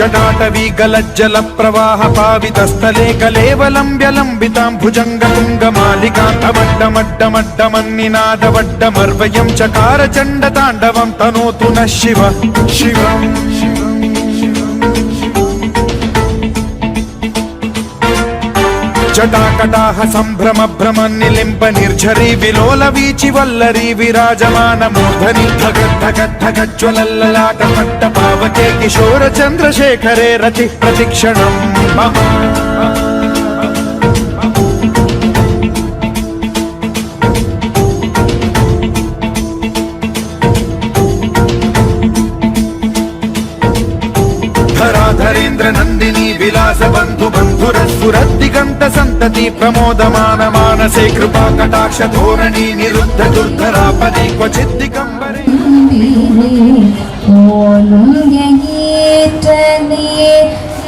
जटाटवी गलज्जल प्रवाह पावितस्थले कलेवलम्ब्यलम्बितां भुजङ्गतुङ्गमालिकान्तमड्डमड्डमड्डमन्निनादवड्डमर्वयं चकार चण्डताण्डवं तनोतु नः शिव शिवम् जटाकटाह सम्भ्रम भ्रम निलिम्ब निर्झरी विलोल वीचि वल्लरी विराजमान मूर्धनि धगद्धगद्धगज्ज्वलल्ललाट पट्ट पावके किशोर चन्द्रशेखरे रति प्रतिक्षणम् मम धराधरेन्द्र नन्दिनी विलास बन्धु बन्धुरस्फुरद्दिगन्त सन्तति प्रमोदमान मानसे कृपा कटाक्ष धोरणी निरुद्ध दुर्धरापदे क्वचित् दिगम्बरे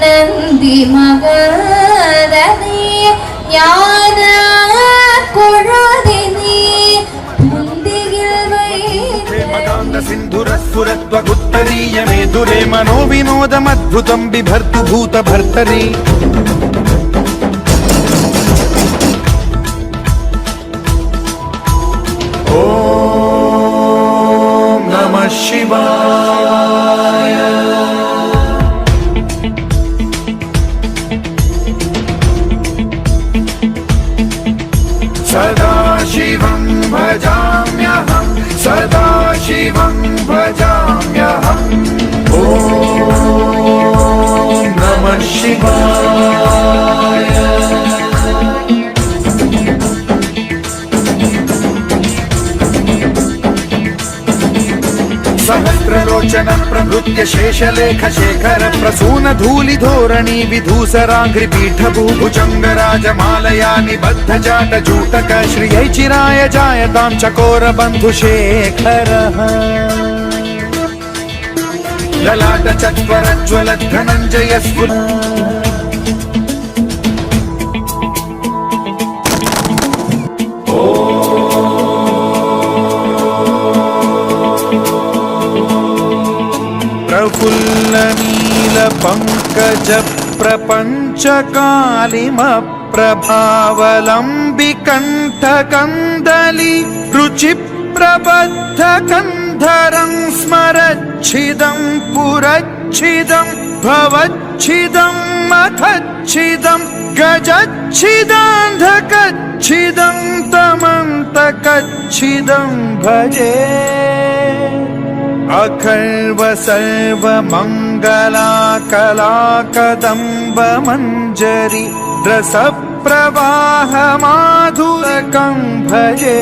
नन्दी मगरदे ज्ञान कोडोदिनी सिन्धुरस्फुरत्वगुत्तरीय मेदुरे मनोविनोदमद्भुतं बिभर्तु भूतभर्तरि ॐ नमः शिवाय सदा शिवं भजाम्यहं सदा शिवं भजाम्यहम् ॐ नमः शिवाय सहस्रलोचन प्रभृत्य शेषलेख शेखर प्रसून धूलि धोरणी विधूसराङ्घ्रि पीठभूभुजङ्ग राजमालया निबद्ध जाट जूटक श्रियै चिराय जायतां चकोर बन्धुशेखरः ललाट चत्वर ज्वल धनञ्जय स्फुर प्रफुल्ल नील पंकज प्रपंच कालिम प्रभावलंबिकंठ कंदली रुचि प्रबद्ध कंधरं स्मरच्छिदं पुरच्छिदं भवच्छिदं मथच्छिदं गजच्छिदान्धकच्छिदं तमन्तकच्छिदं भजे अखर्व सर्व मंगला कला कदम्ब मंजरी रस प्रवाह माधुरकं भजे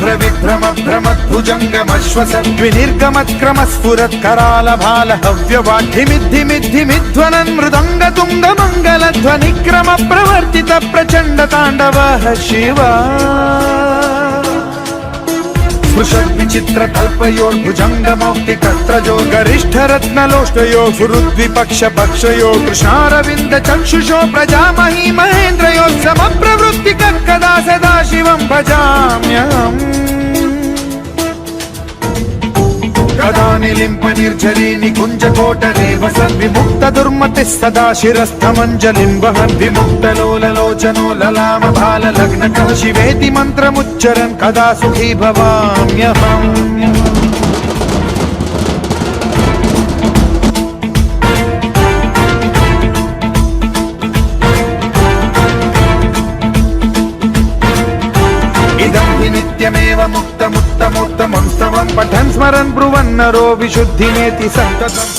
भ्रविभ्रम भ्रमद्भुजङ्गमश्वसद्विनिर्गमत्क्रम स्फुरत्कराल भाल हव्यवाढ्यमिद्धिमिद्धिमिध्वनन् मृदङ्ग तुङ्ग मङ्गलध्वनिक्रम प्रवर्तित प्रचण्ड ताण्डवः शिवा स्पृशद्विचित्र कल्पयोर्भुजङ्ग मौक्तिकत्रजो गरिष्ठ रत्नलोष्टयो गुरुद्विपक्ष पक्षयो कृष्णारविन्द चक्षुषो प्रजामही महेन्द्रयो समप्रवृत्ति कदा सदा शिवं भजाम्यहम् कदा निलिम्प निर्झरी निकुञ्ज कोटरे वसन् विमुक्त दुर्मतिः सदा शिरस्थमञ्जलिं वहन् विमुक्त लोललोचनो ललाम भाल लग्नकः शिवेति मन्त्रमुच्चरन् कदा सुखी भवाम्यहम् नित्यमेव मुक्तमुत्तमोत्तमं पठन् स्मरन् ब्रुवन्नरो विशुद्धिमेति सन्ततम्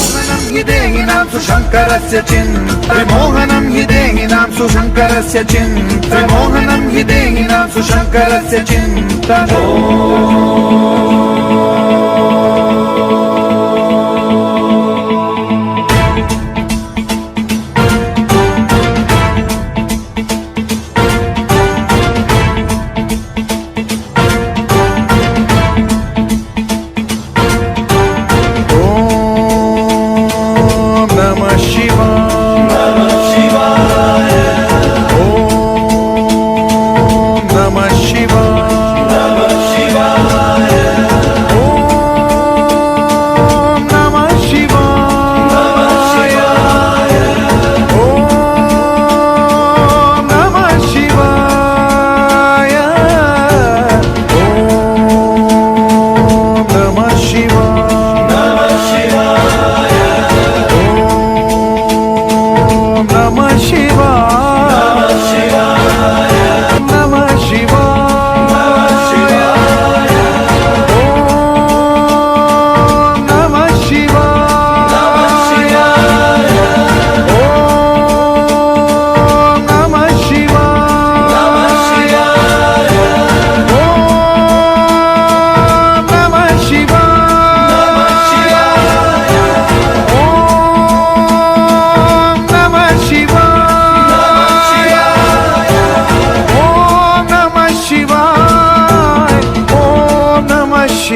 विमोहनं हि देहिनां सुशङ्करस्य चिन्ता विमोहनं हि देहिनां सुशङ्करस्य चिन्ता विमोहनं हि देहिनां सुशङ्करस्य चिन्ता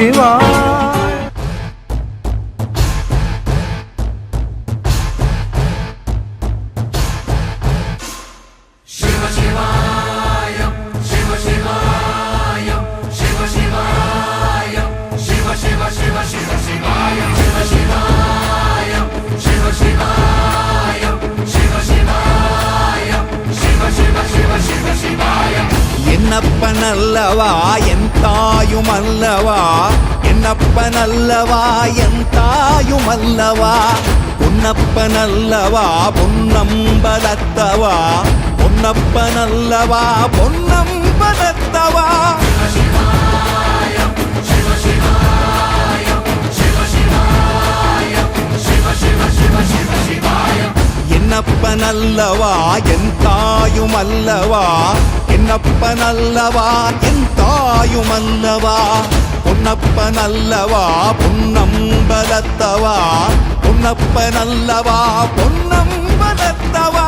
ಶಿವಾಯ. என்னப்பனல்லவா எந்தாயுமல்லவா, என்னப்பனல்லவா எந்தாயுமல்லவா, பொன்னப்பனல்லவா பொன்னம்பலத்தவா, பொன்னப்பனல்லவா பொன்னம்பலத்தவா. என்னப்பனல்லவா எந்தாயுமல்லவா, என்னப்பனல்லவா எந்தாயுமல்லவா, பொன்னப்பனல்லவா பொன்னம்பலத்தவா, பொன்னப்பனல்லவா பொன்னம்பலத்தவா.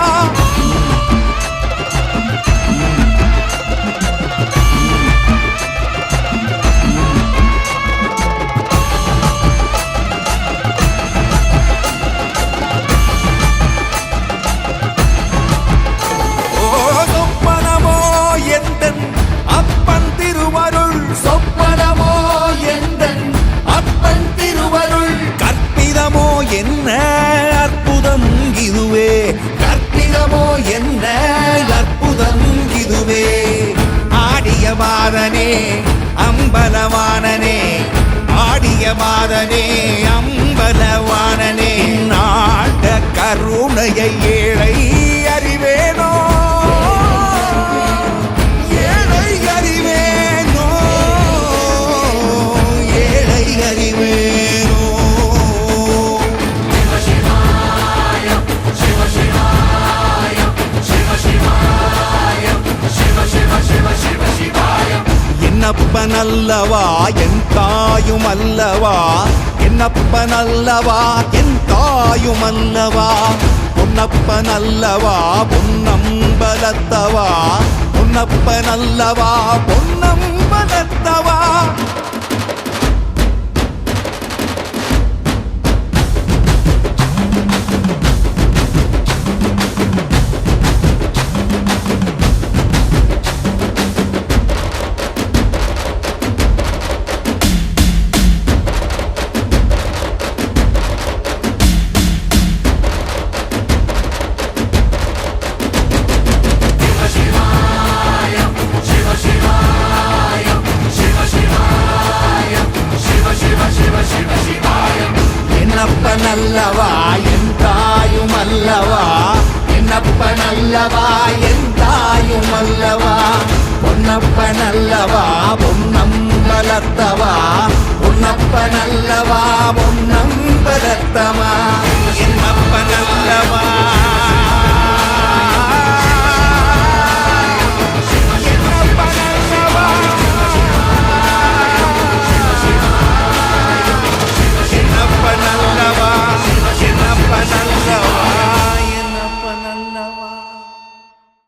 அப்பன் திருவருள் சொப்பனமோ எந்தன் அப்பன் திருவருள், கற்பிதமோ என்ன அற்புதம் இதுவே, கற்பிதமோ என்ன அற்புதம் இதுவே. ஆடிய மாதனே அம்பலவானனே, ஆடிய மாதனே அம்பலவானனே, நாட கருணையை ஏழை அறிவேனோ, என்னப்பனல்லவா எந்தாயுமல்லவா, என்னப்பனல்லவா எந்தாயுமல்லவா, பொன்னப்பனல்லவா பொன்னம்பலத்தவா, பொன்னப்பனல்லவா பொன்னம்பலத்தவா. என்னப்பனல்லவா எந்தாயுமல்லவா, என்னப்பனல்லவா எந்தாயுமல்லவா, பொன்னப்பனல்லவா பொன்னம்பலத்தவா, பொன்னப்பனல்லவா பொன்னம்பலத்தவா.